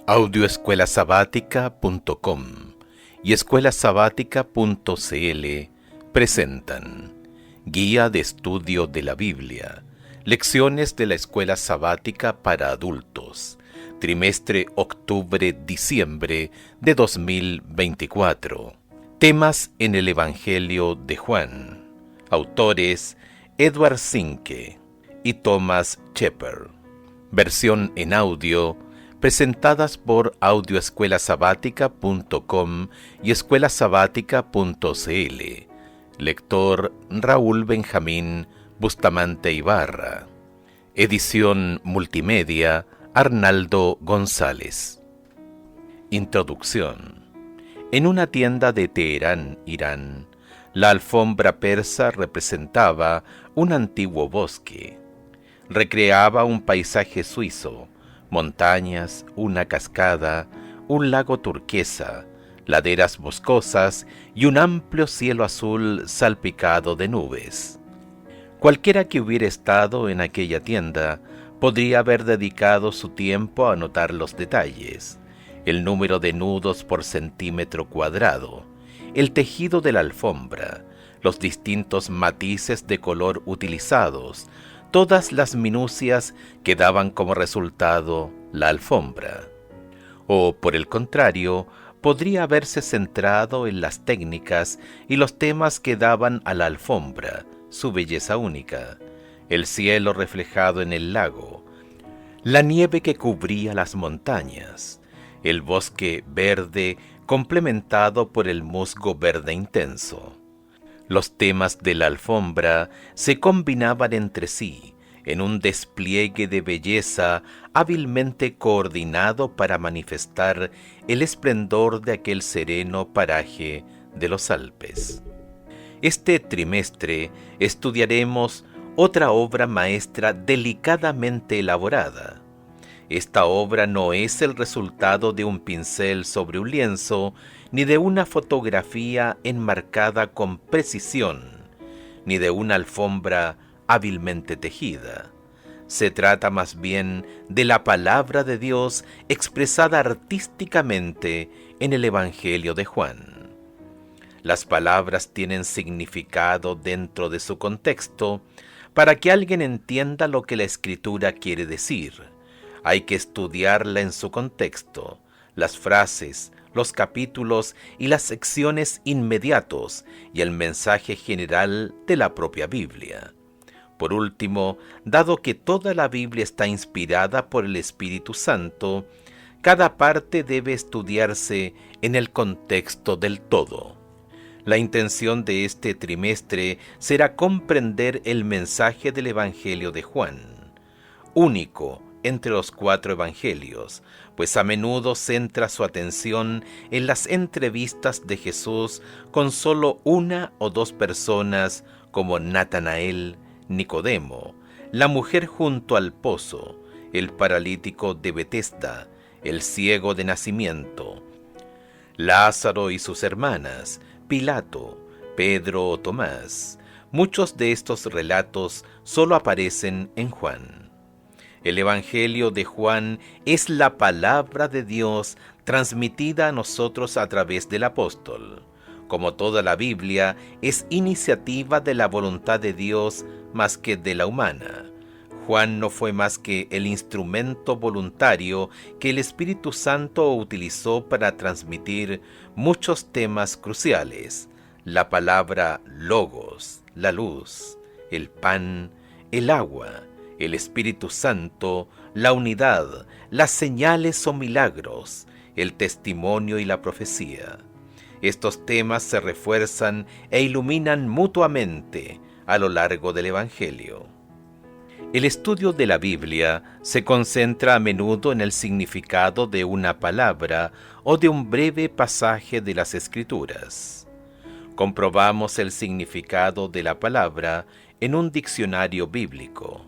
Audioescuelasabática.com y escuelasabática.cl presentan Guía de Estudio de la Biblia, Lecciones de la Escuela Sabática para Adultos, trimestre octubre-diciembre de 2024. Temas en el Evangelio de Juan. Autores Edward Zinke y Thomas Shepard. Versión en audio presentadas por audioescuelasabática.com y escuelasabática.cl. Lector Raúl Benjamín Bustamante Ibarra. Edición multimedia Arnaldo González. Introducción. En una tienda de Teherán, Irán, la alfombra persa representaba un antiguo bosque. Recreaba un paisaje suizo, montañas, una cascada, un lago turquesa, laderas boscosas y un amplio cielo azul salpicado de nubes. Cualquiera que hubiera estado en aquella tienda podría haber dedicado su tiempo a notar los detalles, el número de nudos por centímetro cuadrado, el tejido de la alfombra, los distintos matices de color utilizados, todas las minucias que daban como resultado la alfombra. O, por el contrario, podría haberse centrado en las técnicas y los temas que daban a la alfombra su belleza única, el cielo reflejado en el lago, la nieve que cubría las montañas, el bosque verde complementado por el musgo verde intenso. Los temas de la alfombra se combinaban entre sí en un despliegue de belleza hábilmente coordinado para manifestar el esplendor de aquel sereno paraje de los Alpes. Este trimestre estudiaremos otra obra maestra delicadamente elaborada. Esta obra no es el resultado de un pincel sobre un lienzo, ni de una fotografía enmarcada con precisión, ni de una alfombra hábilmente tejida. Se trata más bien de la palabra de Dios expresada artísticamente en el Evangelio de Juan. Las palabras tienen significado dentro de su contexto. Para que alguien entienda lo que la Escritura quiere decir, hay que estudiarla en su contexto, las frases, los capítulos y las secciones inmediatos y el mensaje general de la propia Biblia. Por último, dado que toda la Biblia está inspirada por el Espíritu Santo, cada parte debe estudiarse en el contexto del todo. La intención de este trimestre será comprender el mensaje del Evangelio de Juan, único entre los 4 evangelios, pues a menudo centra su atención en las entrevistas de Jesús con solo 1 o 2 personas como Natanael, Nicodemo, la mujer junto al pozo, el paralítico de Betesda, el ciego de nacimiento, Lázaro y sus hermanas, Pilato, Pedro o Tomás. Muchos de estos relatos solo aparecen en Juan. El Evangelio de Juan es la palabra de Dios transmitida a nosotros a través del apóstol. Como toda la Biblia, es iniciativa de la voluntad de Dios más que de la humana. Juan no fue más que el instrumento voluntario que el Espíritu Santo utilizó para transmitir muchos temas cruciales: la palabra logos, la luz, el pan, el agua, el Espíritu Santo, la unidad, las señales o milagros, el testimonio y la profecía. Estos temas se refuerzan e iluminan mutuamente a lo largo del Evangelio. El estudio de la Biblia se concentra a menudo en el significado de una palabra o de un breve pasaje de las Escrituras. Comprobamos el significado de la palabra en un diccionario bíblico.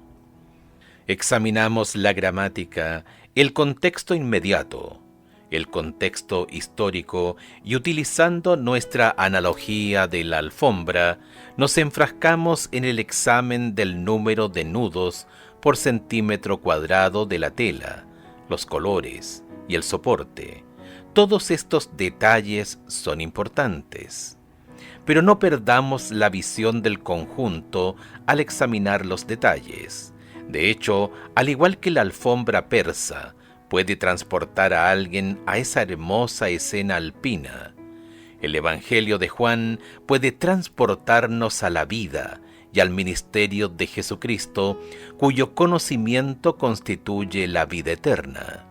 Examinamos la gramática, el contexto inmediato, el contexto histórico y, utilizando nuestra analogía de la alfombra, nos enfrascamos en el examen del número de nudos por centímetro cuadrado de la tela, los colores y el soporte. Todos estos detalles son importantes. Pero no perdamos la visión del conjunto al examinar los detalles. De hecho, al igual que la alfombra persa puede transportar a alguien a esa hermosa escena alpina, el Evangelio de Juan puede transportarnos a la vida y al ministerio de Jesucristo, cuyo conocimiento constituye la vida eterna.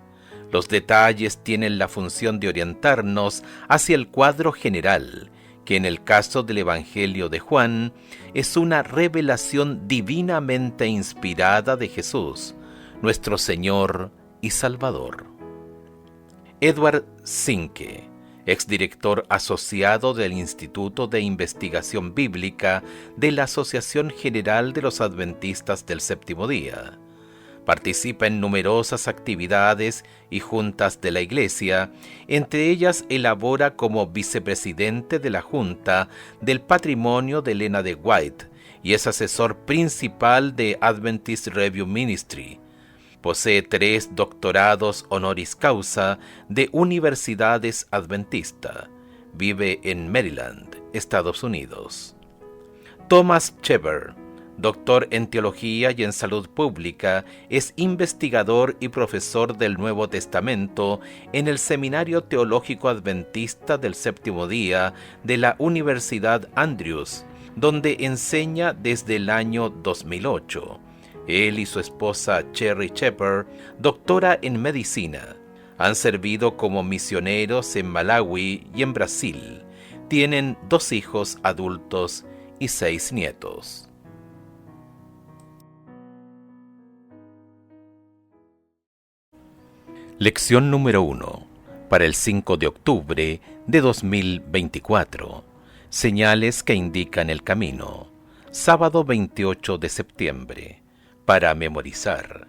Los detalles tienen la función de orientarnos hacia el cuadro general, que en el caso del Evangelio de Juan es una revelación divinamente inspirada de Jesús, nuestro Señor y Salvador. Edward Zinke, exdirector asociado del Instituto de Investigación Bíblica de la Asociación General de los Adventistas del Séptimo Día. Participa en numerosas actividades y juntas de la Iglesia, entre ellas elabora como vicepresidente de la Junta del Patrimonio de Elena de White y es asesor principal de Adventist Review Ministry. Posee 3 doctorados honoris causa de universidades adventista. Vive en Maryland, Estados Unidos. Thomas Chever, doctor en Teología y en Salud Pública, es investigador y profesor del Nuevo Testamento en el Seminario Teológico Adventista del Séptimo Día de la Universidad Andrews, donde enseña desde el año 2008. Él y su esposa Cherry Chever, doctora en medicina, han servido como misioneros en Malawi y en Brasil. Tienen 2 hijos adultos y 6 nietos. Lección número 1, para el 5 de octubre de 2024. Señales que indican el camino. Sábado 28 de septiembre. Para memorizar.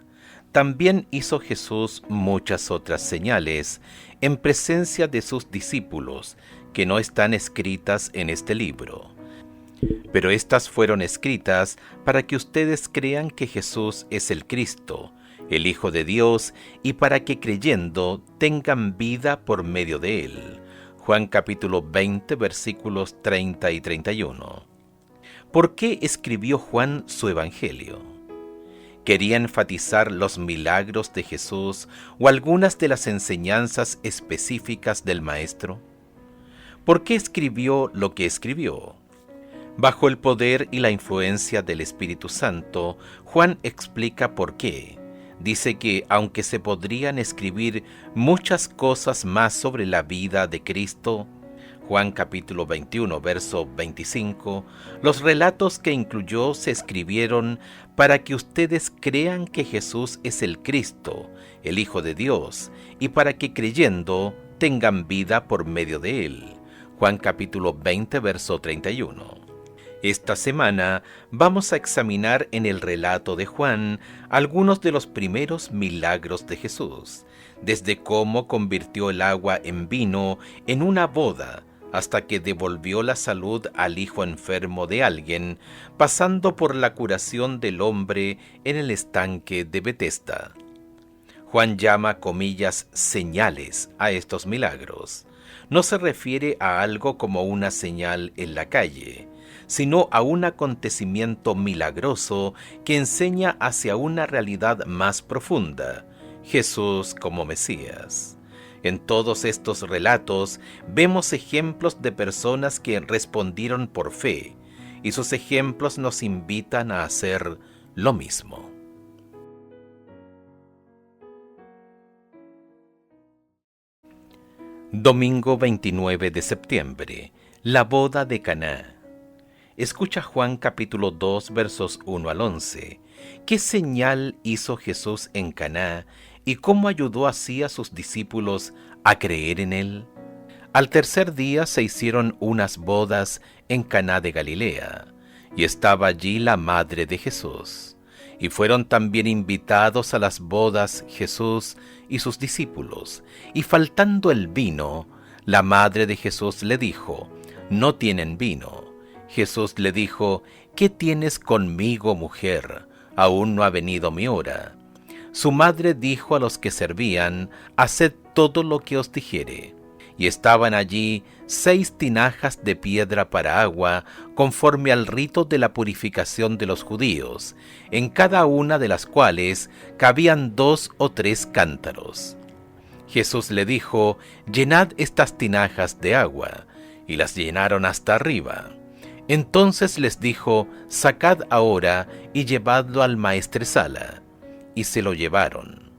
También hizo Jesús muchas otras señales en presencia de sus discípulos que no están escritas en este libro. Pero estas fueron escritas para que ustedes crean que Jesús es el Cristo, el Hijo de Dios, y para que creyendo tengan vida por medio de él. Juan capítulo 20, versículos 30 y 31. ¿Por qué escribió Juan su Evangelio? ¿Quería enfatizar los milagros de Jesús o algunas de las enseñanzas específicas del Maestro? ¿Por qué escribió lo que escribió? Bajo el poder y la influencia del Espíritu Santo, Juan explica por qué. Dice que aunque se podrían escribir muchas cosas más sobre la vida de Cristo, Juan capítulo 21, verso 25, los relatos que incluyó se escribieron para que ustedes crean que Jesús es el Cristo, el Hijo de Dios, y para que creyendo tengan vida por medio de él. Juan capítulo 20, verso 31. Esta semana vamos a examinar en el relato de Juan algunos de los primeros milagros de Jesús, desde cómo convirtió el agua en vino en una boda, hasta que devolvió la salud al hijo enfermo de alguien, pasando por la curación del hombre en el estanque de Betesda. Juan llama comillas señales a estos milagros. No se refiere a algo como una señal en la calle, sino a un acontecimiento milagroso que enseña hacia una realidad más profunda, Jesús como Mesías. En todos estos relatos vemos ejemplos de personas que respondieron por fe, y sus ejemplos nos invitan a hacer lo mismo. Domingo 29 de septiembre, la boda de Caná. Escucha Juan capítulo 2 versos 1 al 11. ¿Qué señal hizo Jesús en Caná y cómo ayudó así a sus discípulos a creer en él? Al tercer día se hicieron unas bodas en Caná de Galilea, y estaba allí la madre de Jesús. Y fueron también invitados a las bodas Jesús y sus discípulos. Y faltando el vino, la madre de Jesús le dijo: «No tienen vino». Jesús le dijo: «¿Qué tienes conmigo, mujer? Aún no ha venido mi hora». Su madre dijo a los que servían: «Haced todo lo que os dijere». Y estaban allí 6 tinajas de piedra para agua, conforme al rito de la purificación de los judíos, en cada una de las cuales cabían 2 o 3 cántaros. Jesús le dijo: «Llenad estas tinajas de agua», y las llenaron hasta arriba. Entonces les dijo: «Sacad ahora y llevadlo al maestresala». Y se lo llevaron.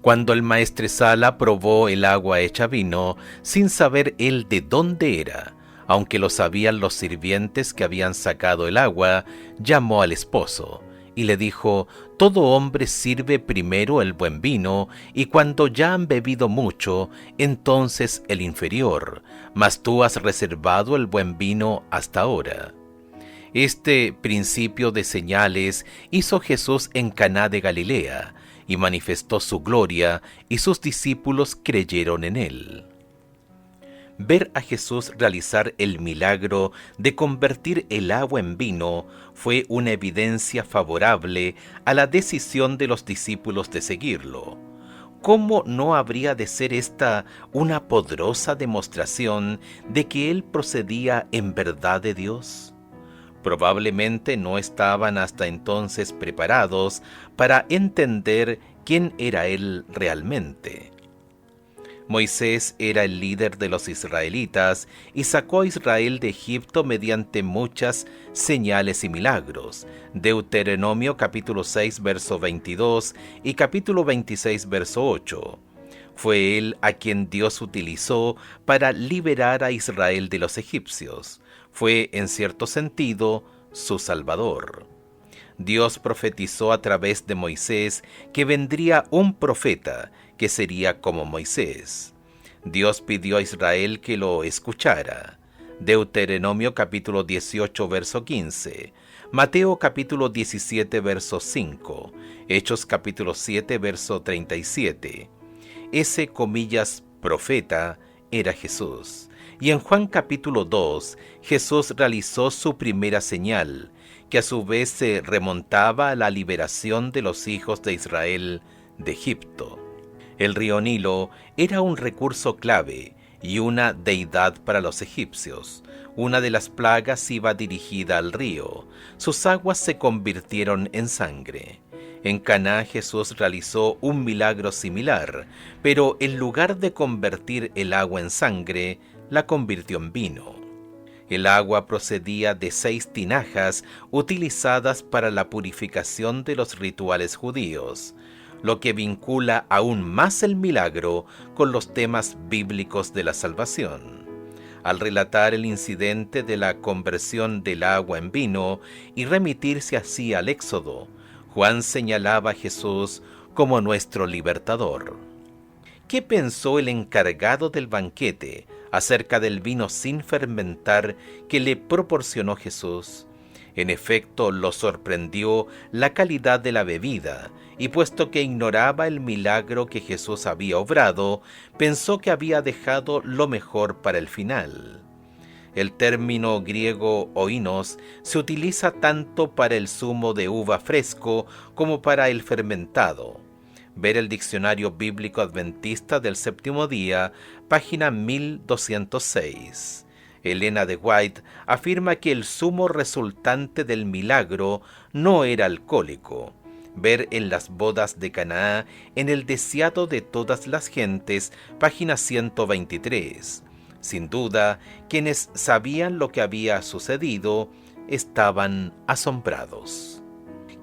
Cuando el maestresala probó el agua hecha vino, sin saber él de dónde era, aunque lo sabían los sirvientes que habían sacado el agua, llamó al esposo y le dijo: «Todo hombre sirve primero el buen vino, y cuando ya han bebido mucho, entonces el inferior, mas tú has reservado el buen vino hasta ahora». Este principio de señales hizo Jesús en Caná de Galilea, y manifestó su gloria, y sus discípulos creyeron en él. Ver a Jesús realizar el milagro de convertir el agua en vino fue una evidencia favorable a la decisión de los discípulos de seguirlo. ¿Cómo no habría de ser esta una poderosa demostración de que él procedía en verdad de Dios? Probablemente no estaban hasta entonces preparados para entender quién era él realmente. Moisés era el líder de los israelitas y sacó a Israel de Egipto mediante muchas señales y milagros. Deuteronomio capítulo 6 verso 22 y capítulo 26 verso 8. Fue él a quien Dios utilizó para liberar a Israel de los egipcios. Fue, en cierto sentido, su Salvador. Dios profetizó a través de Moisés que vendría un profeta que sería como Moisés. Dios pidió a Israel que lo escuchara. Deuteronomio capítulo 18 verso 15, Mateo capítulo 17 verso 5, Hechos capítulo 7 verso 37. Ese, comillas, profeta era Jesús. Y en Juan capítulo 2, Jesús realizó su primera señal, que a su vez se remontaba a la liberación de los hijos de Israel de Egipto. El río Nilo era un recurso clave y una deidad para los egipcios. Una de las plagas iba dirigida al río. Sus aguas se convirtieron en sangre. En Caná Jesús realizó un milagro similar, pero en lugar de convertir el agua en sangre, la convirtió en vino. El agua procedía de 6 tinajas utilizadas para la purificación de los rituales judíos, lo que vincula aún más el milagro con los temas bíblicos de la salvación. Al relatar el incidente de la conversión del agua en vino y remitirse así al Éxodo, Juan señalaba a Jesús como nuestro libertador. ¿Qué pensó el encargado del banquete acerca del vino sin fermentar que le proporcionó Jesús? En efecto, lo sorprendió la calidad de la bebida, y puesto que ignoraba el milagro que Jesús había obrado, pensó que había dejado lo mejor para el final. El término griego oinos se utiliza tanto para el zumo de uva fresco como para el fermentado. Ver el Diccionario Bíblico Adventista del Séptimo Día, página 1206. Elena de White afirma que el zumo resultante del milagro no era alcohólico. Ver en las bodas de Caná, en el deseado de todas las gentes, página 123. Sin duda, quienes sabían lo que había sucedido estaban asombrados.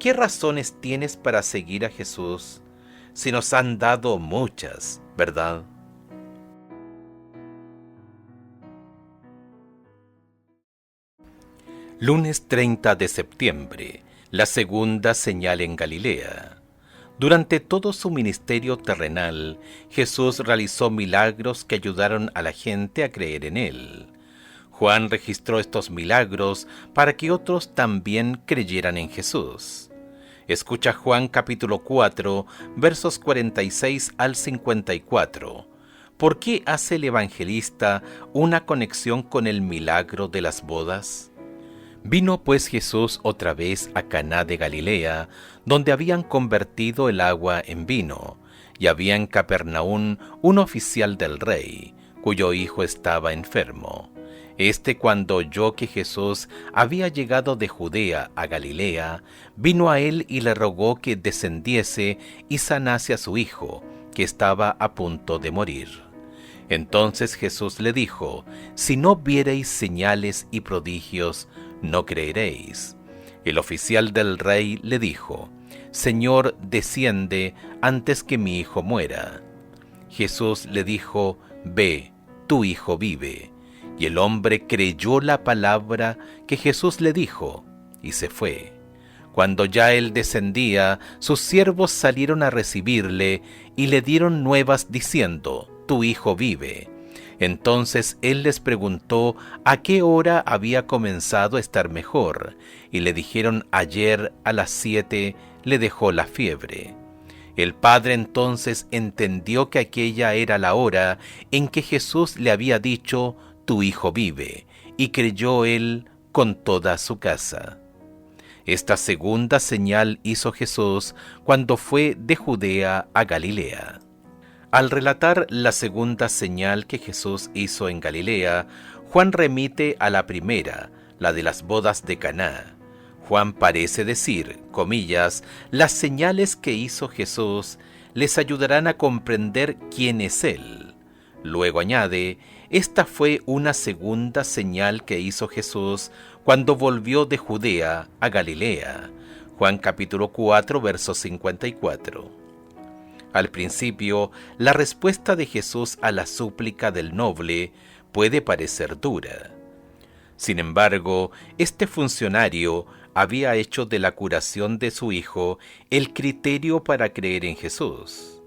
¿Qué razones tienes para seguir a Jesús? Si nos han dado muchas, ¿verdad? Lunes 30 de septiembre, la segunda señal en Galilea. Durante todo su ministerio terrenal, Jesús realizó milagros que ayudaron a la gente a creer en él. Juan registró estos milagros para que otros también creyeran en Jesús. Escucha Juan capítulo 4, versos 46 al 54. ¿Por qué hace el evangelista una conexión con el milagro de las bodas? Vino pues Jesús otra vez a Caná de Galilea, donde habían convertido el agua en vino, y había en Capernaum un oficial del rey, cuyo hijo estaba enfermo. Cuando oyó que Jesús había llegado de Judea a Galilea, vino a él y le rogó que descendiese y sanase a su hijo, que estaba a punto de morir. Entonces Jesús le dijo: si no viereis señales y prodigios, no creeréis. El oficial del rey le dijo: Señor, desciende antes que mi hijo muera. Jesús le dijo: ve, tu hijo vive. Y el hombre creyó la palabra que Jesús le dijo, y se fue. Cuando ya él descendía, sus siervos salieron a recibirle y le dieron nuevas diciendo: tu hijo vive. Entonces él les preguntó a qué hora había comenzado a estar mejor, y le dijeron: ayer a las 7 le dejó la fiebre. El padre entonces entendió que aquella era la hora en que Jesús le había dicho: tu hijo vive, y creyó él con toda su casa. Esta segunda señal hizo Jesús cuando fue de Judea a Galilea. Al relatar la segunda señal que Jesús hizo en Galilea, Juan remite a la primera, la de las bodas de Caná. Juan parece decir, comillas, las señales que hizo Jesús les ayudarán a comprender quién es Él. Luego añade: esta fue una segunda señal que hizo Jesús cuando volvió de Judea a Galilea. Juan capítulo 4, verso 54. Al principio, la respuesta de Jesús a la súplica del noble puede parecer dura. Sin embargo, este funcionario había hecho de la curación de su hijo el criterio para creer en Jesús.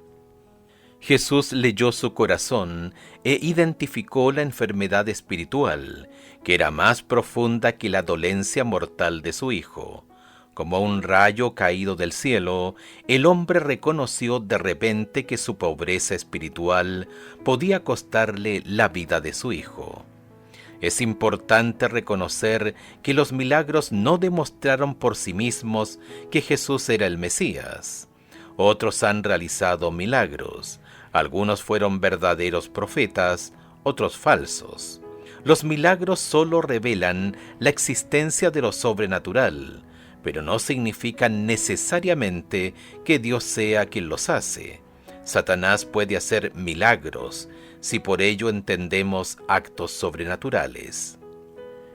Jesús leyó su corazón e identificó la enfermedad espiritual, que era más profunda que la dolencia mortal de su hijo. Como un rayo caído del cielo, el hombre reconoció de repente que su pobreza espiritual podía costarle la vida de su hijo. Es importante reconocer que los milagros no demostraron por sí mismos que Jesús era el Mesías. Otros han realizado milagros. Algunos fueron verdaderos profetas, otros falsos. Los milagros solo revelan la existencia de lo sobrenatural, pero no significan necesariamente que Dios sea quien los hace. Satanás puede hacer milagros, si por ello entendemos actos sobrenaturales.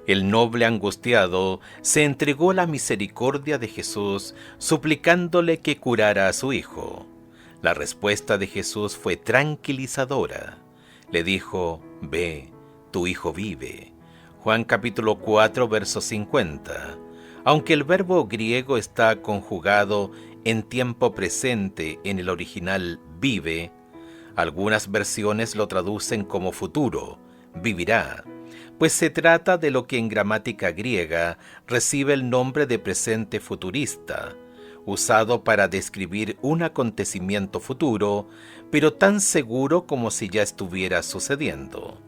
El noble angustiado se entregó a la misericordia de Jesús, suplicándole que curara a su hijo. La respuesta de Jesús fue tranquilizadora. Le dijo: ve, tu hijo vive. Juan capítulo 4, verso 50. Aunque el verbo griego está conjugado en tiempo presente en el original vive, algunas versiones lo traducen como futuro, vivirá, pues se trata de lo que en gramática griega recibe el nombre de presente futurista, usado para describir un acontecimiento futuro, pero tan seguro como si ya estuviera sucediendo.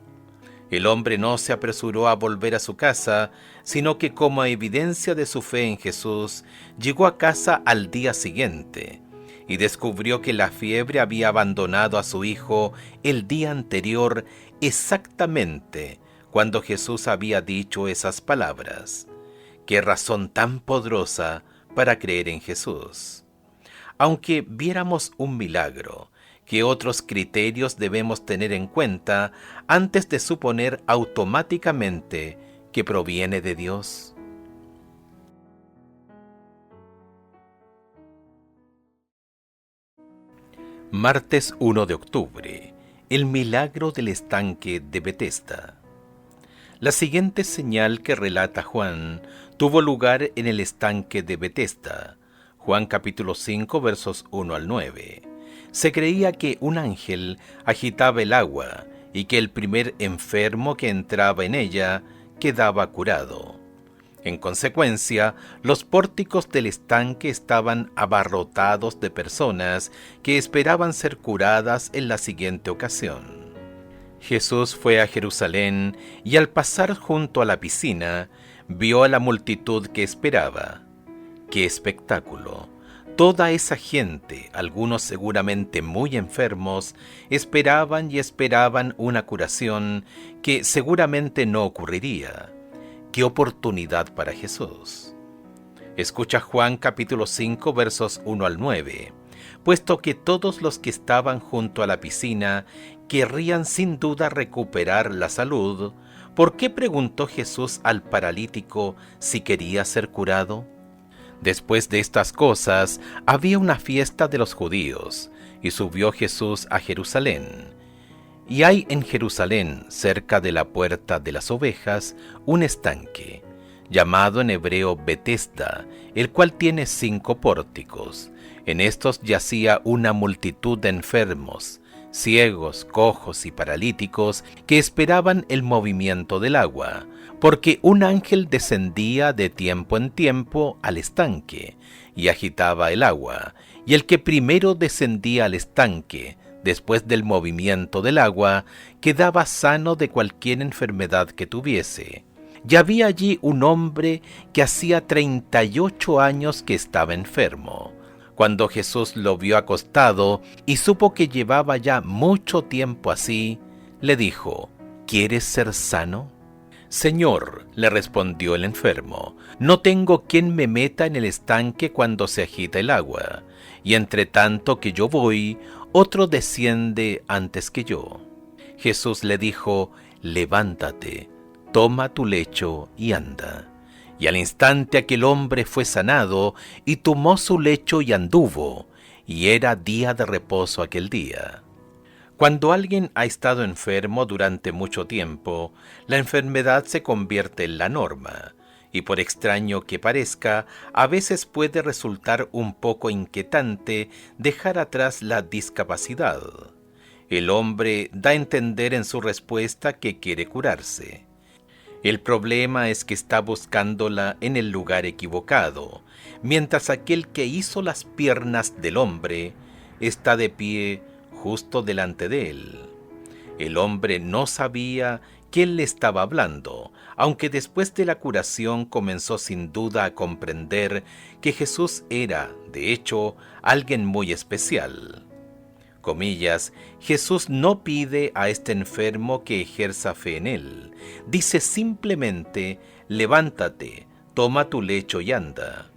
El hombre no se apresuró a volver a su casa, sino que como evidencia de su fe en Jesús, llegó a casa al día siguiente y descubrió que la fiebre había abandonado a su hijo el día anterior, exactamente cuando Jesús había dicho esas palabras. ¡Qué razón tan poderosa para creer en Jesús! Aunque viéramos un milagro, ¿qué otros criterios debemos tener en cuenta antes de suponer automáticamente que proviene de Dios? Martes 1 de octubre. El milagro del estanque de Betesda. La siguiente señal que relata Juan tuvo lugar en el estanque de Betesda. Juan capítulo 5 versos 1 al 9. Se creía que un ángel agitaba el agua y que el primer enfermo que entraba en ella quedaba curado. En consecuencia, los pórticos del estanque estaban abarrotados de personas que esperaban ser curadas en la siguiente ocasión. Jesús fue a Jerusalén y al pasar junto a la piscina, vio a la multitud que esperaba. ¡Qué espectáculo! Toda esa gente, algunos seguramente muy enfermos, esperaban y esperaban una curación que seguramente no ocurriría. ¡Qué oportunidad para Jesús! Escucha Juan capítulo 5 versos 1 al 9. Puesto que todos los que estaban junto a la piscina querrían sin duda recuperar la salud, ¿por qué preguntó Jesús al paralítico si quería ser curado? Después de estas cosas, había una fiesta de los judíos, y subió Jesús a Jerusalén. Y hay en Jerusalén, cerca de la puerta de las ovejas, un estanque, llamado en hebreo Betesda, el cual tiene 5 pórticos. En estos yacía una multitud de enfermos, ciegos, cojos y paralíticos, que esperaban el movimiento del agua, porque un ángel descendía de tiempo en tiempo al estanque y agitaba el agua, y el que primero descendía al estanque, después del movimiento del agua, quedaba sano de cualquier enfermedad que tuviese. Y había allí un hombre que hacía 38 años que estaba enfermo. Cuando Jesús lo vio acostado y supo que llevaba ya mucho tiempo así, le dijo: ¿Quieres ser sano? Señor, le respondió el enfermo, no tengo quien me meta en el estanque cuando se agita el agua, y entre tanto que yo voy, otro desciende antes que yo. Jesús le dijo: levántate, toma tu lecho y anda. Y al instante aquel hombre fue sanado, y tomó su lecho y anduvo, y era día de reposo aquel día. Cuando alguien ha estado enfermo durante mucho tiempo, la enfermedad se convierte en la norma, y por extraño que parezca, a veces puede resultar un poco inquietante dejar atrás la discapacidad. El hombre da a entender en su respuesta que quiere curarse. El problema es que está buscándola en el lugar equivocado, mientras aquel que hizo las piernas del hombre está de pie justo delante de él. El hombre no sabía quién le estaba hablando, aunque después de la curación comenzó sin duda a comprender que Jesús era, de hecho, alguien muy especial. Comillas, Jesús no pide a este enfermo que ejerza fe en él. Dice simplemente: levántate, toma tu lecho y anda.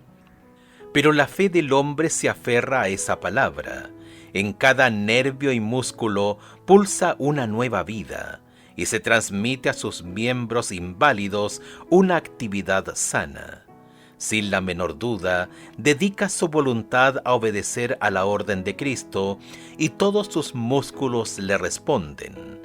Pero la fe del hombre se aferra a esa palabra. En cada nervio y músculo pulsa una nueva vida y se transmite a sus miembros inválidos una actividad sana. Sin la menor duda, dedica su voluntad a obedecer a la orden de Cristo y todos sus músculos le responden.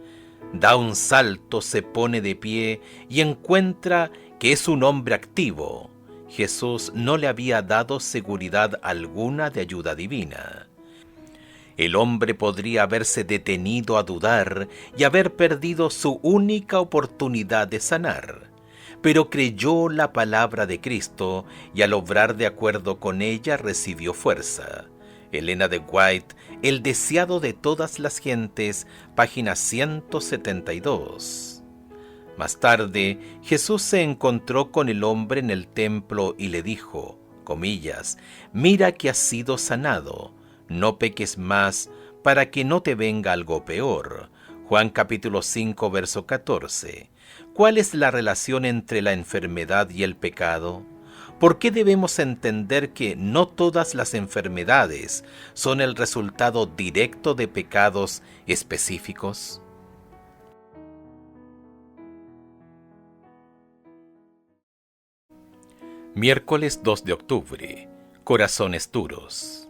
Da un salto, se pone de pie y encuentra que es un hombre activo. Jesús no le había dado seguridad alguna de ayuda divina. El hombre podría haberse detenido a dudar y haber perdido su única oportunidad de sanar, pero creyó la palabra de Cristo y al obrar de acuerdo con ella recibió fuerza. Elena de White, El deseado de todas las gentes, página 172. Más tarde, Jesús se encontró con el hombre en el templo y le dijo, comillas, mira que has sido sanado. No peques más, para que no te venga algo peor. Juan capítulo 5, verso 14. ¿Cuál es la relación entre la enfermedad y el pecado? ¿Por qué debemos entender que no todas las enfermedades son el resultado directo de pecados específicos? Miércoles 2 de octubre. Corazones duros.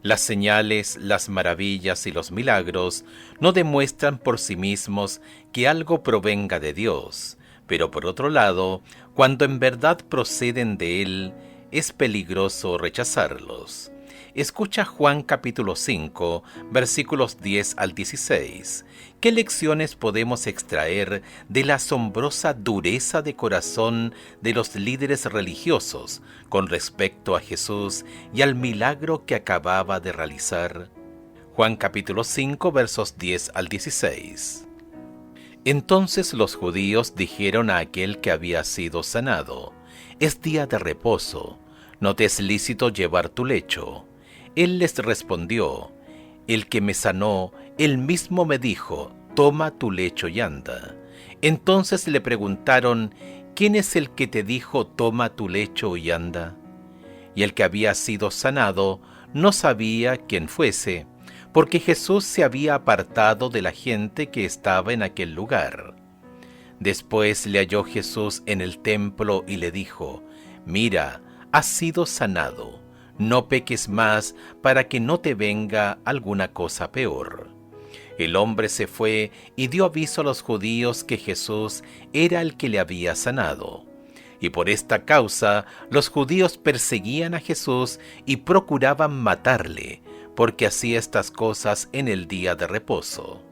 Las señales, las maravillas y los milagros no demuestran por sí mismos que algo provenga de Dios, pero por otro lado, cuando en verdad proceden de Él, es peligroso rechazarlos. Escucha Juan capítulo 5, versículos 10 al 16. ¿Qué lecciones podemos extraer de la asombrosa dureza de corazón de los líderes religiosos con respecto a Jesús y al milagro que acababa de realizar? Juan capítulo 5, versos 10 al 16. Entonces los judíos dijeron a aquel que había sido sanado, es día de reposo, no te es lícito llevar tu lecho. Él les respondió: el que me sanó, él mismo me dijo: toma tu lecho y anda. Entonces le preguntaron: ¿quién es el que te dijo: toma tu lecho y anda? Y el que había sido sanado no sabía quién fuese, porque Jesús se había apartado de la gente que estaba en aquel lugar. Después le halló Jesús en el templo y le dijo: mira, has sido sanado, no peques más para que no te venga alguna cosa peor. El hombre se fue y dio aviso a los judíos que Jesús era el que le había sanado. Y por esta causa los judíos perseguían a Jesús y procuraban matarle, porque hacía estas cosas en el día de reposo.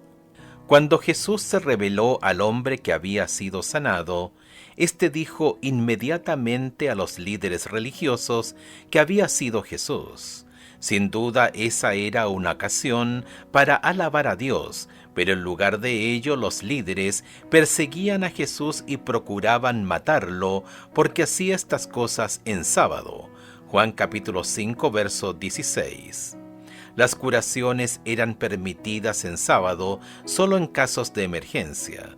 Cuando Jesús se reveló al hombre que había sido sanado, éste dijo inmediatamente a los líderes religiosos que había sido Jesús. Sin duda esa era una ocasión para alabar a Dios, pero en lugar de ello los líderes perseguían a Jesús y procuraban matarlo porque hacía estas cosas en sábado. Juan capítulo 5, verso 16. Las curaciones eran permitidas en sábado solo en casos de emergencia.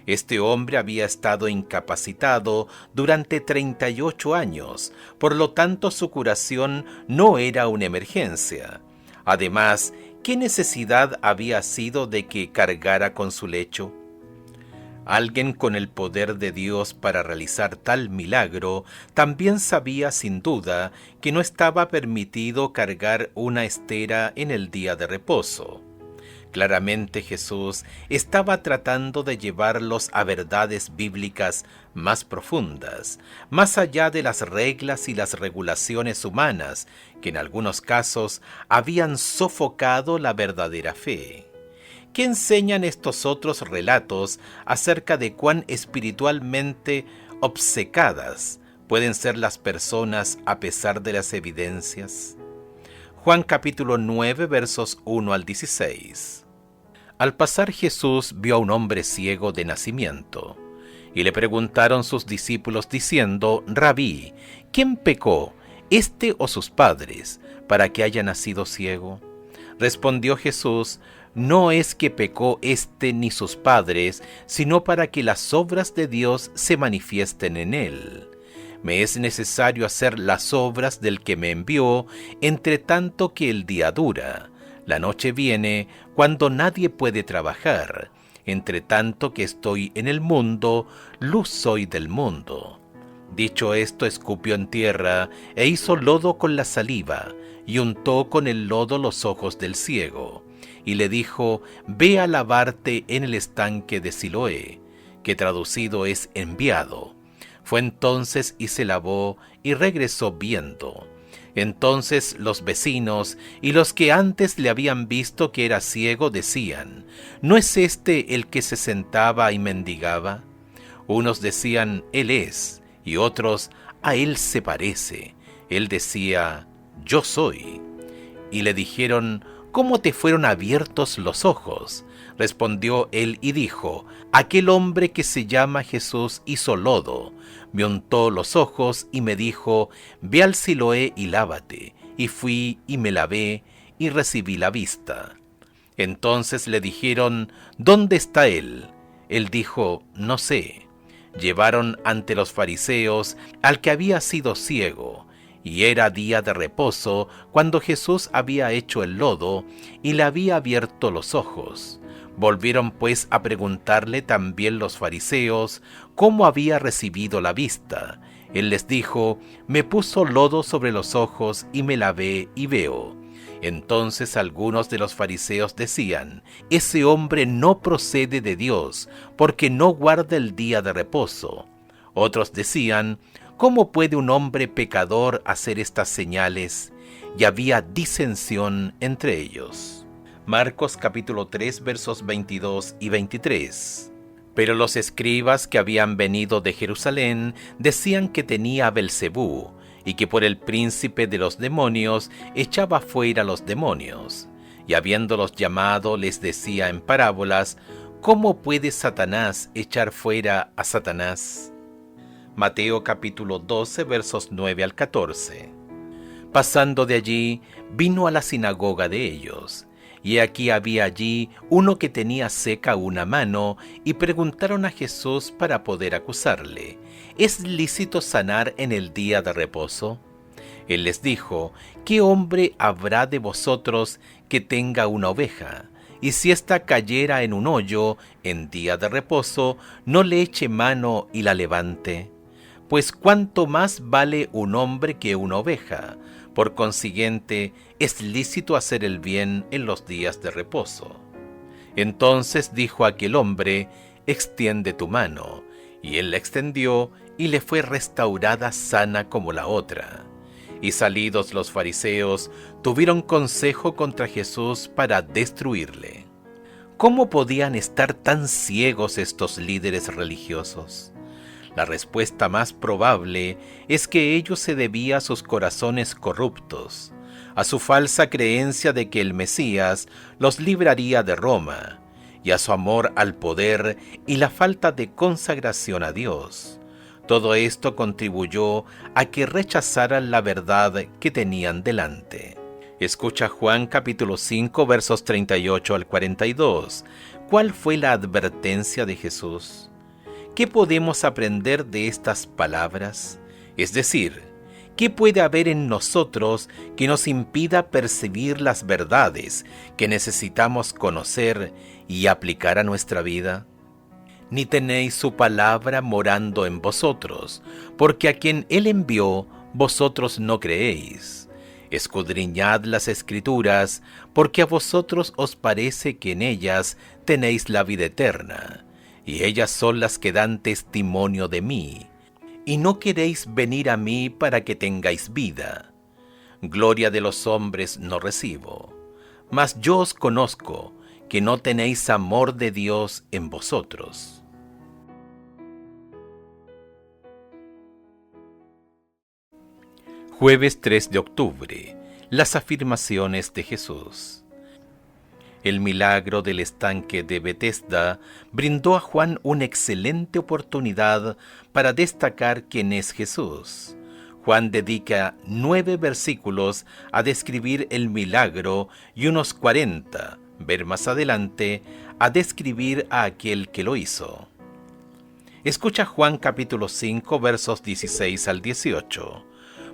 Este hombre había estado incapacitado durante 38 años, por lo tanto su curación no era una emergencia. Además, ¿qué necesidad había sido de que cargara con su lecho? Alguien con el poder de Dios para realizar tal milagro también sabía sin duda que no estaba permitido cargar una estera en el día de reposo. Claramente Jesús estaba tratando de llevarlos a verdades bíblicas más profundas, más allá de las reglas y las regulaciones humanas que en algunos casos habían sofocado la verdadera fe. ¿Qué enseñan estos otros relatos acerca de cuán espiritualmente obcecadas pueden ser las personas a pesar de las evidencias? Juan capítulo 9, versos 1 al 16. Al pasar Jesús vio a un hombre ciego de nacimiento, y le preguntaron sus discípulos diciendo: Rabí, ¿quién pecó, éste o sus padres, para que haya nacido ciego? Respondió Jesús: no es que pecó éste ni sus padres, sino para que las obras de Dios se manifiesten en él. Me es necesario hacer las obras del que me envió, entre tanto que el día dura. La noche viene cuando nadie puede trabajar. Entre tanto que estoy en el mundo, luz soy del mundo. Dicho esto, escupió en tierra e hizo lodo con la saliva, y untó con el lodo los ojos del ciego. Y le dijo: ve a lavarte en el estanque de Siloé, que traducido es enviado. Fue entonces y se lavó y regresó viendo. Entonces los vecinos y los que antes le habían visto que era ciego decían: ¿no es este el que se sentaba y mendigaba? Unos decían: él es, y otros: a él se parece. Él decía: yo soy. Y le dijeron: ¿cómo te fueron abiertos los ojos? Respondió él y dijo: aquel hombre que se llama Jesús hizo lodo, me untó los ojos y me dijo: ve al Siloé y lávate. Y fui y me lavé y recibí la vista. Entonces le dijeron: ¿dónde está él? Él dijo: no sé. Llevaron ante los fariseos al que había sido ciego, y era día de reposo cuando Jesús había hecho el lodo y le había abierto los ojos. Volvieron pues a preguntarle también los fariseos cómo había recibido la vista. Él les dijo: me puso lodo sobre los ojos y me lavé y veo. Entonces algunos de los fariseos decían: ese hombre no procede de Dios, porque no guarda el día de reposo. Otros decían: ¿cómo puede un hombre pecador hacer estas señales? Y había disensión entre ellos. Marcos capítulo 3, versos 22 y 23. Pero los escribas que habían venido de Jerusalén decían que tenía a Belcebú, y que por el príncipe de los demonios echaba fuera los demonios. Y habiéndolos llamado, les decía en parábolas: ¿cómo puede Satanás echar fuera a Satanás? Mateo capítulo 12, versos 9 al 14. Pasando de allí, vino a la sinagoga de ellos, y aquí había allí uno que tenía seca una mano, y preguntaron a Jesús para poder acusarle: ¿Es lícito sanar en el día de reposo? Él les dijo: ¿Qué hombre habrá de vosotros que tenga una oveja, y si ésta cayera en un hoyo en día de reposo, no le eche mano y la levante? Pues cuánto más vale un hombre que una oveja. Por consiguiente, es lícito hacer el bien en los días de reposo. Entonces dijo aquel hombre: extiende tu mano. Y él la extendió, y le fue restaurada sana como la otra. Y salidos los fariseos, tuvieron consejo contra Jesús para destruirle. ¿Cómo podían estar tan ciegos estos líderes religiosos? La respuesta más probable es que ello se debía a sus corazones corruptos, a su falsa creencia de que el Mesías los libraría de Roma, y a su amor al poder y la falta de consagración a Dios. Todo esto contribuyó a que rechazaran la verdad que tenían delante. Escucha Juan capítulo 5 versos 38 al 42. ¿Cuál fue la advertencia de Jesús? ¿Qué podemos aprender de estas palabras? Es decir, ¿qué puede haber en nosotros que nos impida percibir las verdades que necesitamos conocer y aplicar a nuestra vida? Ni tenéis su palabra morando en vosotros, porque a quien Él envió, vosotros no creéis. Escudriñad las Escrituras, porque a vosotros os parece que en ellas tenéis la vida eterna, y ellas son las que dan testimonio de mí, y no queréis venir a mí para que tengáis vida. Gloria de los hombres no recibo, mas yo os conozco, que no tenéis amor de Dios en vosotros. Jueves 3 de octubre. Las afirmaciones de Jesús. El milagro del estanque de Betesda brindó a Juan una excelente oportunidad para destacar quién es Jesús. Juan dedica 9 versículos a describir el milagro y unos 40, ver más adelante, a describir a aquel que lo hizo. Escucha Juan capítulo 5 versos 16 al 18.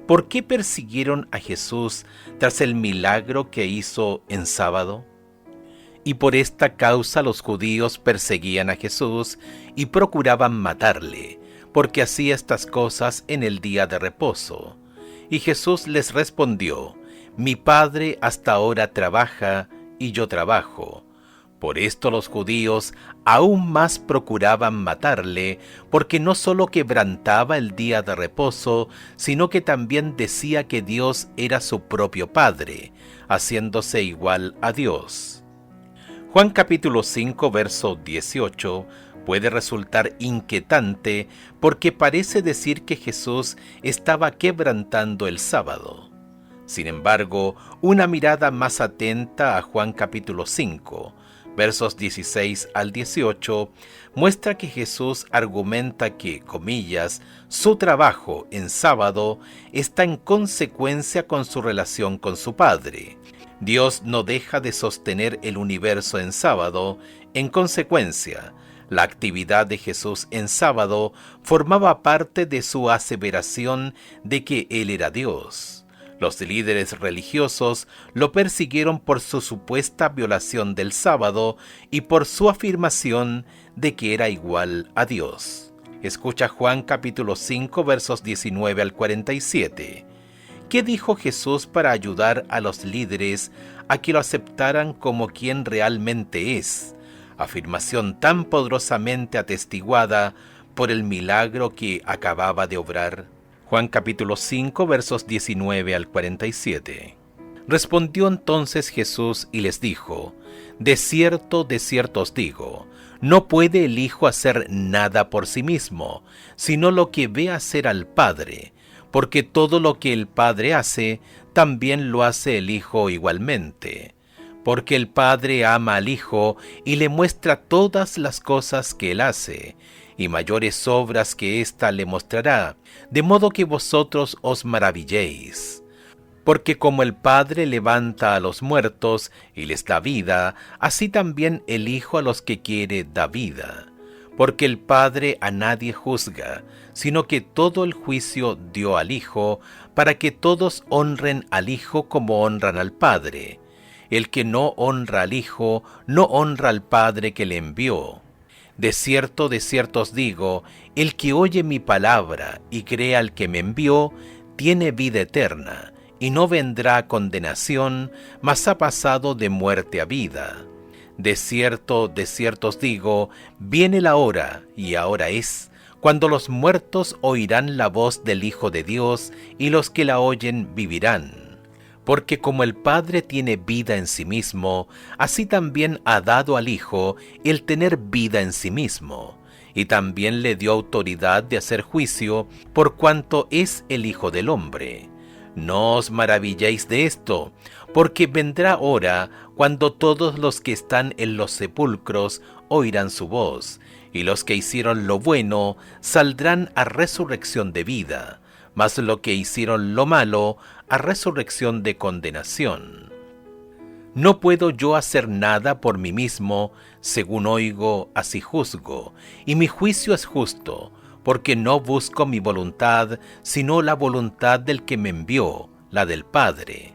¿Por qué persiguieron a Jesús tras el milagro que hizo en sábado? Y por esta causa los judíos perseguían a Jesús y procuraban matarle, porque hacía estas cosas en el día de reposo. Y Jesús les respondió: Mi Padre hasta ahora trabaja y yo trabajo. Por esto los judíos aún más procuraban matarle, porque no solo quebrantaba el día de reposo, sino que también decía que Dios era su propio Padre, haciéndose igual a Dios. Juan capítulo 5, verso 18 puede resultar inquietante porque parece decir que Jesús estaba quebrantando el sábado. Sin embargo, una mirada más atenta a Juan capítulo 5, versos 16 al 18, muestra que Jesús argumenta que, comillas, su trabajo en sábado está en consecuencia con su relación con su Padre. Dios no deja de sostener el universo en sábado. En consecuencia, la actividad de Jesús en sábado formaba parte de su aseveración de que Él era Dios. Los líderes religiosos lo persiguieron por su supuesta violación del sábado y por su afirmación de que era igual a Dios. Escucha Juan capítulo 5 versos 19 al 47. ¿Qué dijo Jesús para ayudar a los líderes a que lo aceptaran como quien realmente es? Afirmación tan poderosamente atestiguada por el milagro que acababa de obrar. Juan capítulo 5 versos 19 al 47. Respondió entonces Jesús y les dijo: de cierto os digo, no puede el Hijo hacer nada por sí mismo, sino lo que ve hacer al Padre, porque todo lo que el Padre hace, también lo hace el Hijo igualmente. Porque el Padre ama al Hijo y le muestra todas las cosas que Él hace, y mayores obras que ésta le mostrará, de modo que vosotros os maravilléis. Porque como el Padre levanta a los muertos y les da vida, así también el Hijo a los que quiere da vida. Porque el Padre a nadie juzga, sino que todo el juicio dio al Hijo, para que todos honren al Hijo como honran al Padre. El que no honra al Hijo, no honra al Padre que le envió. De cierto os digo, el que oye mi palabra y cree al que me envió, tiene vida eterna, y no vendrá a condenación, mas ha pasado de muerte a vida. De cierto os digo, viene la hora, y ahora es, cuando los muertos oirán la voz del Hijo de Dios, y los que la oyen vivirán. Porque como el Padre tiene vida en sí mismo, así también ha dado al Hijo el tener vida en sí mismo, y también le dio autoridad de hacer juicio, por cuanto es el Hijo del Hombre. No os maravilléis de esto, porque vendrá hora cuando todos los que están en los sepulcros oirán su voz, y los que hicieron lo bueno saldrán a resurrección de vida, mas los que hicieron lo malo a resurrección de condenación. No puedo yo hacer nada por mí mismo, según oigo, así juzgo, y mi juicio es justo, porque no busco mi voluntad, sino la voluntad del que me envió, la del Padre.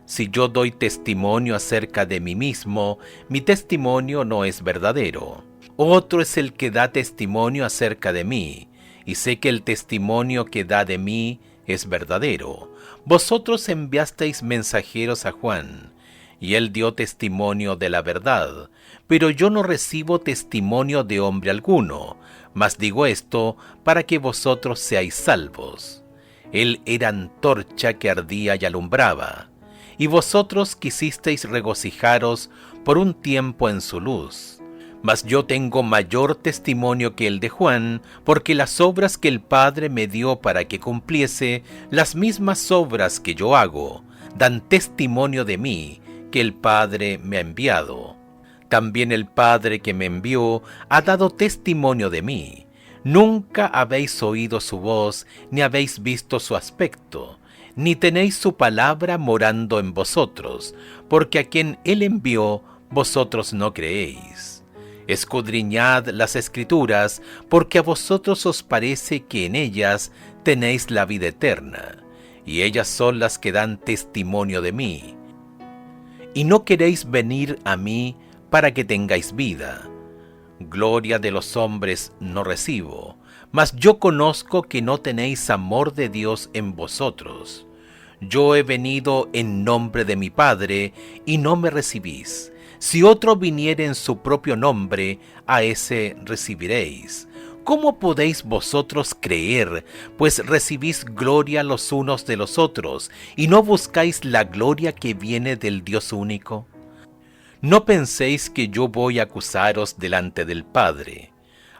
Si yo doy testimonio acerca de mí mismo, mi testimonio no es verdadero. Otro es el que da testimonio acerca de mí, y sé que el testimonio que da de mí es verdadero. Vosotros enviasteis mensajeros a Juan, y él dio testimonio de la verdad, pero yo no recibo testimonio de hombre alguno, mas digo esto para que vosotros seáis salvos. Él era antorcha que ardía y alumbraba, y vosotros quisisteis regocijaros por un tiempo en su luz. Mas yo tengo mayor testimonio que el de Juan, porque las obras que el Padre me dio para que cumpliese, las mismas obras que yo hago, dan testimonio de mí, que el Padre me ha enviado. También el Padre que me envió ha dado testimonio de mí. Nunca habéis oído su voz, ni habéis visto su aspecto, ni tenéis su palabra morando en vosotros, porque a quien él envió, vosotros no creéis. Escudriñad las Escrituras, porque a vosotros os parece que en ellas tenéis la vida eterna, y ellas son las que dan testimonio de mí. Y no queréis venir a mí para que tengáis vida. Gloria de los hombres no recibo, mas yo conozco que no tenéis amor de Dios en vosotros. Yo he venido en nombre de mi Padre, y no me recibís. Si otro viniere en su propio nombre, a ese recibiréis. ¿Cómo podéis vosotros creer, pues recibís gloria los unos de los otros, y no buscáis la gloria que viene del Dios único? No penséis que yo voy a acusaros delante del Padre.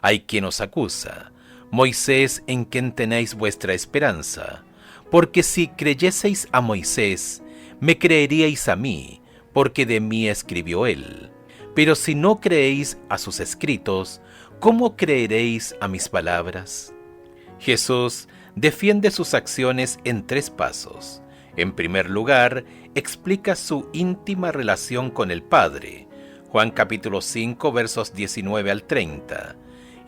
Hay quien os acusa, Moisés, en quien tenéis vuestra esperanza. Porque si creyeseis a Moisés, me creeríais a mí, porque de mí escribió él. Pero si no creéis a sus escritos, ¿cómo creeréis a mis palabras? Jesús defiende sus acciones en 3 pasos. En primer lugar, explica su íntima relación con el Padre. Juan capítulo 5, versos 19 al 30.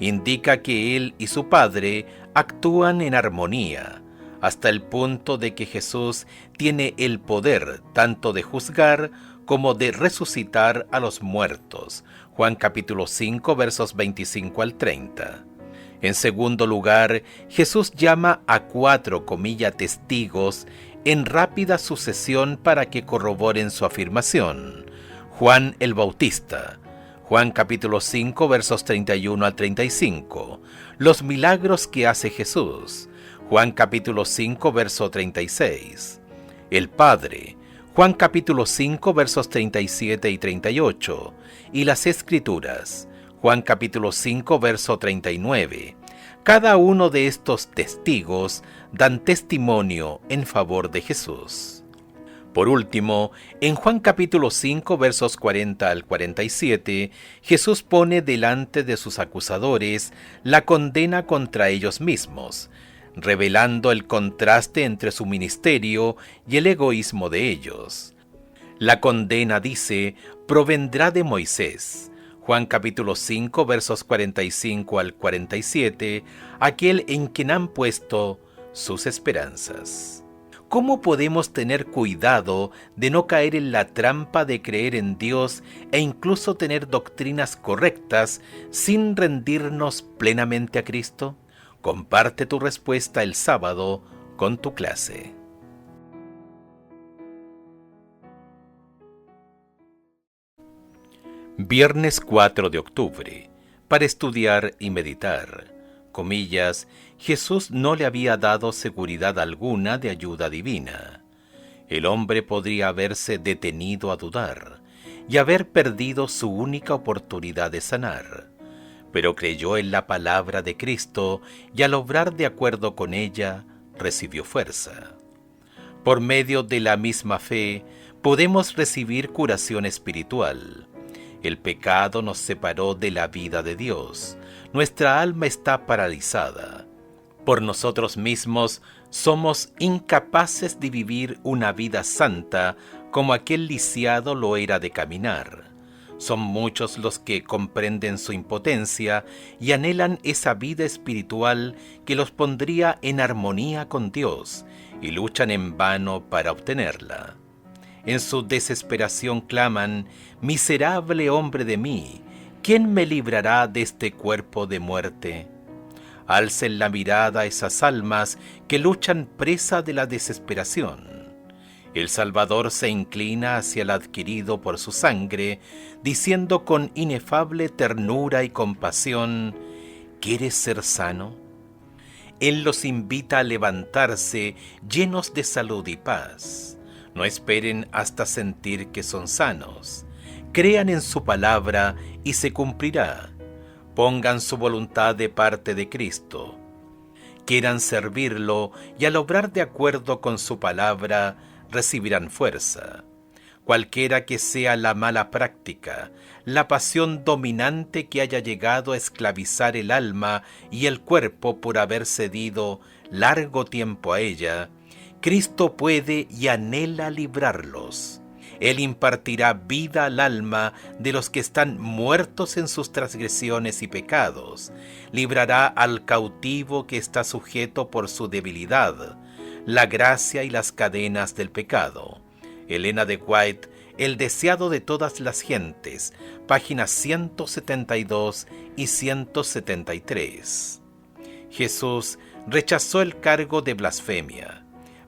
Indica que Él y su Padre actúan en armonía, hasta el punto de que Jesús tiene el poder tanto de juzgar como de resucitar a los muertos. Juan capítulo 5, versos 25 al 30. En segundo lugar, Jesús llama a 4 testigos en rápida sucesión para que corroboren su afirmación. Juan el Bautista, Juan capítulo 5, versos 31 al 35. Los milagros que hace Jesús, Juan capítulo 5, verso 36. El Padre, Juan capítulo 5, versos 37 y 38. Y las Escrituras, Juan capítulo 5, verso 39. Cada uno de estos testigos dan testimonio en favor de Jesús. Por último, en Juan capítulo 5, versos 40 al 47, Jesús pone delante de sus acusadores la condena contra ellos mismos, revelando el contraste entre su ministerio y el egoísmo de ellos. La condena, dice, provendrá de Moisés. Juan capítulo 5, versos 45 al 47, aquel en quien han puesto sus esperanzas. ¿Cómo podemos tener cuidado de no caer en la trampa de creer en Dios e incluso tener doctrinas correctas sin rendirnos plenamente a Cristo? Comparte tu respuesta el sábado con tu clase. Viernes 4 de octubre. Para estudiar y meditar. Comillas, Jesús no le había dado seguridad alguna de ayuda divina. El hombre podría haberse detenido a dudar y haber perdido su única oportunidad de sanar, pero creyó en la palabra de Cristo y al obrar de acuerdo con ella, recibió fuerza. Por medio de la misma fe, podemos recibir curación espiritual. El pecado nos separó de la vida de Dios. Nuestra alma está paralizada. Por nosotros mismos somos incapaces de vivir una vida santa como aquel lisiado lo era de caminar. Son muchos los que comprenden su impotencia y anhelan esa vida espiritual que los pondría en armonía con Dios y luchan en vano para obtenerla. En su desesperación claman: «Miserable hombre de mí, ¿quién me librará de este cuerpo de muerte?». Alcen la mirada a esas almas que luchan presa de la desesperación. El Salvador se inclina hacia el adquirido por su sangre, diciendo con inefable ternura y compasión: «¿Quieres ser sano?». Él los invita a levantarse llenos de salud y paz. No esperen hasta sentir que son sanos. Crean en su palabra y se cumplirá. Pongan su voluntad de parte de Cristo. Quieran servirlo y al obrar de acuerdo con su palabra, recibirán fuerza. Cualquiera que sea la mala práctica, la pasión dominante que haya llegado a esclavizar el alma y el cuerpo por haber cedido largo tiempo a ella, Cristo puede y anhela librarlos. Él impartirá vida al alma de los que están muertos en sus transgresiones y pecados. Librará al cautivo que está sujeto por su debilidad, la gracia y las cadenas del pecado. Elena de White, El deseado de todas las gentes, páginas 172 y 173. Jesús rechazó el cargo de blasfemia.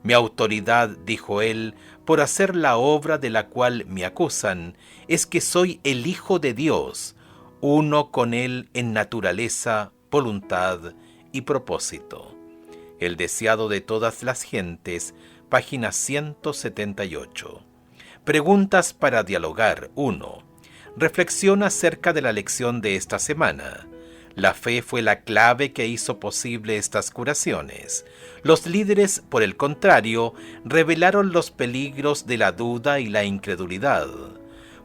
«Mi autoridad», dijo él, «por hacer la obra de la cual me acusan, es que soy el Hijo de Dios, uno con él en naturaleza, voluntad y propósito». El deseado de todas las gentes, página 178. Preguntas para dialogar. 1. Reflexiona acerca de la lección de esta semana. La fe fue la clave que hizo posible estas curaciones. Los líderes, por el contrario, revelaron los peligros de la duda y la incredulidad.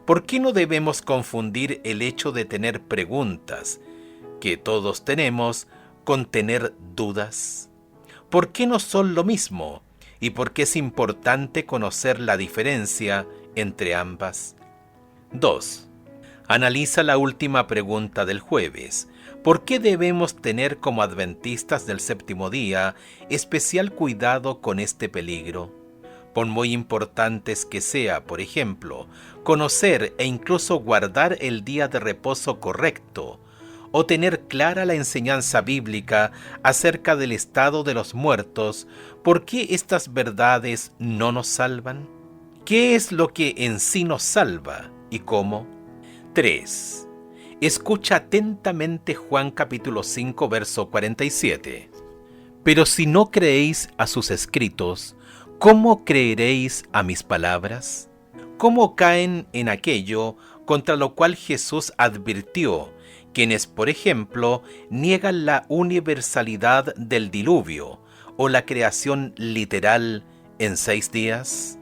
¿Por qué no debemos confundir el hecho de tener preguntas, que todos tenemos, con tener dudas? ¿Por qué no son lo mismo? ¿Y por qué es importante conocer la diferencia entre ambas? 2. Analiza la última pregunta del jueves. ¿Por qué debemos tener como adventistas del séptimo día especial cuidado con este peligro? Por muy importantes que sea, por ejemplo, conocer e incluso guardar el día de reposo correcto, o tener clara la enseñanza bíblica acerca del estado de los muertos, ¿por qué estas verdades no nos salvan? ¿Qué es lo que en sí nos salva y cómo? 3. Escucha atentamente Juan capítulo 5, verso 47. «Pero si no creéis a sus escritos, ¿cómo creeréis a mis palabras?». ¿Cómo caen en aquello contra lo cual Jesús advirtió quienes, por ejemplo, niegan la universalidad del diluvio o la creación literal en 6 días?